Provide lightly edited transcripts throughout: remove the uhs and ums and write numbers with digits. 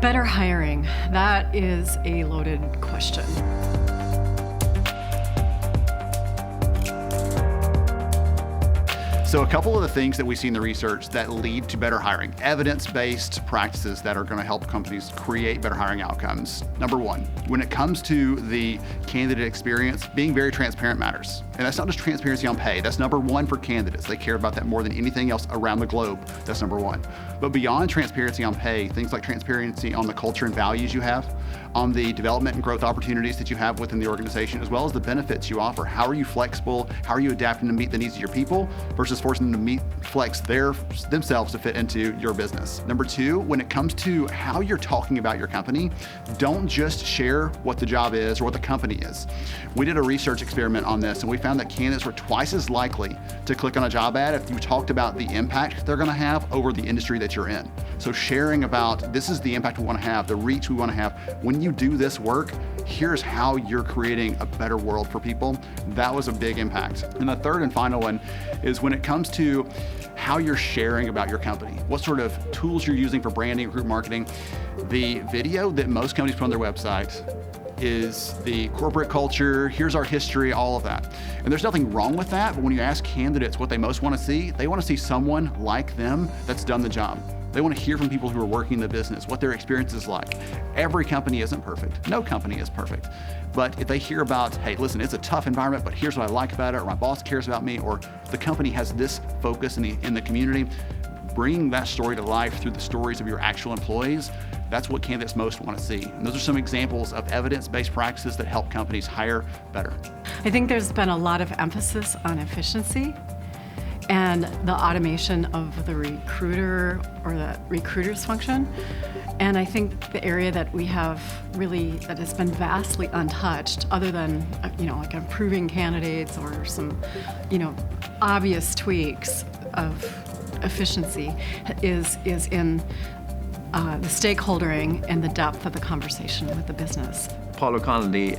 Better hiring, that is a loaded question. So a couple of the things that we see in the research that lead to better hiring, evidence-based practices that are going to help companies create better hiring outcomes. Number one, when it comes to the candidate experience, being very transparent matters. And that's not just transparency on pay. That's number one for candidates. They care about that more than anything else around the globe. That's number one. But beyond transparency on pay, things like transparency on the culture and values you have, on the development and growth opportunities that you have within the organization, as well as the benefits you offer. How are you flexible? How are you adapting to meet the needs of your people versus forcing them to flex themselves to fit into your business? Number two, when it comes to how you're talking about your company, don't just share what the job is or what the company is. We did a research experiment on this, and we found that candidates were twice as likely to click on a job ad if you talked about the impact they're going to have over the industry that you're in. So sharing about, this is the impact we want to have, the reach we want to have. When you do this work, here's how you're creating a better world for people. That was a big impact. And the third and final one is when it comes to how you're sharing about your company, what sort of tools you're using for branding, group marketing. The video that most companies put on their website is the corporate culture, here's our history, all of that. And there's nothing wrong with that, but when you ask candidates what they most want to see, they want to see someone like them that's done the job. They want to hear from people who are working in the business, what their experience is like. Every company isn't perfect. No company is perfect. But if they hear about, hey, listen, it's a tough environment, but here's what I like about it, or my boss cares about me, or the company has this focus in the community, bringing that story to life through the stories of your actual employees, that's what candidates most want to see. And those are some examples of evidence-based practices that help companies hire better. I think there's been a lot of emphasis on efficiency and the automation of the recruiter or the recruiter's function. And I think the area that we have really, that has been vastly untouched, other than, like improving candidates or some, obvious tweaks of efficiency, is in the stakeholdering and the depth of the conversation with the business. Paul O'Connell, the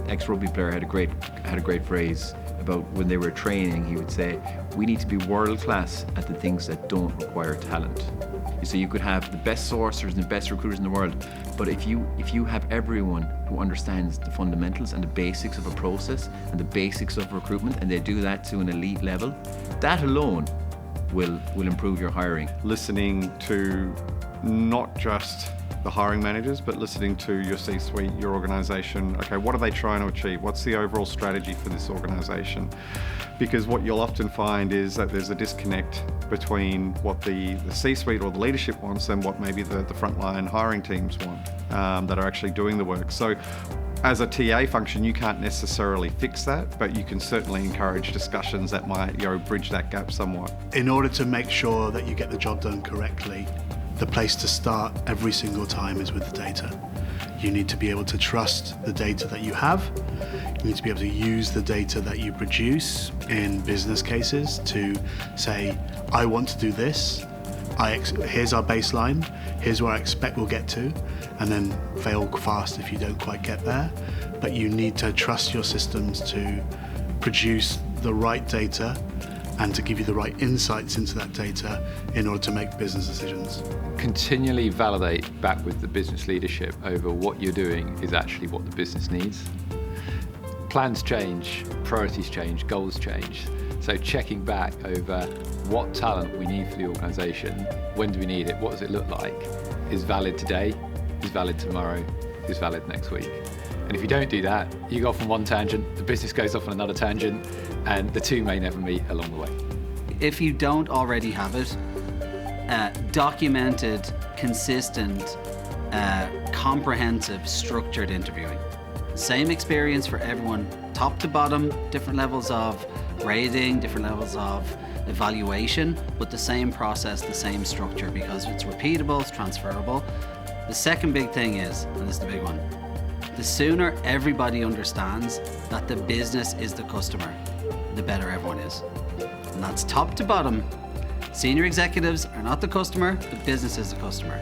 ex-rugby player, had a great phrase about when they were training. He would say, we need to be world class at the things that don't require talent. So you could have the best sourcers and the best recruiters in the world, but if you have everyone who understands the fundamentals and the basics of a process and the basics of recruitment, and they do that to an elite level, that alone will improve your hiring. Listening to not just the hiring managers, but listening to your C-suite, your organization. Okay, what are they trying to achieve? What's the overall strategy for this organization? Because what you'll often find is that there's a disconnect between what the C-suite or the leadership wants and what maybe the frontline hiring teams want that are actually doing the work. So as a TA function, you can't necessarily fix that, but you can certainly encourage discussions that might bridge that gap somewhat. In order to make sure that you get the job done correctly, the place to start every single time is with the data. You need to be able to trust the data that you have. You need to be able to use the data that you produce in business cases to say, I want to do this. Here's our baseline. Here's where I expect we'll get to, and then fail fast if you don't quite get there. But you need to trust your systems to produce the right data and to give you the right insights into that data in order to make business decisions. Continually validate back with the business leadership over what you're doing is actually what the business needs. Plans change, priorities change, goals change. So checking back over what talent we need for the organisation, when do we need it, what does it look like, is valid today, is valid tomorrow, is valid next week. And if you don't do that, you go off on one tangent, the business goes off on another tangent, and the two may never meet along the way. If you don't already have it, documented, consistent, comprehensive, structured interviewing. Same experience for everyone, top to bottom, different levels of grading, different levels of evaluation, but the same process, the same structure, because it's repeatable, it's transferable. The second big thing is, and this is the big one, the sooner everybody understands that the business is the customer, the better everyone is. And that's top to bottom. Senior executives are not the customer, the business is the customer.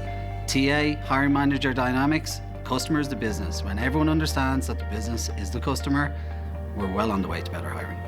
TA, hiring manager dynamics, customer is the business. When everyone understands that the business is the customer, we're well on the way to better hiring.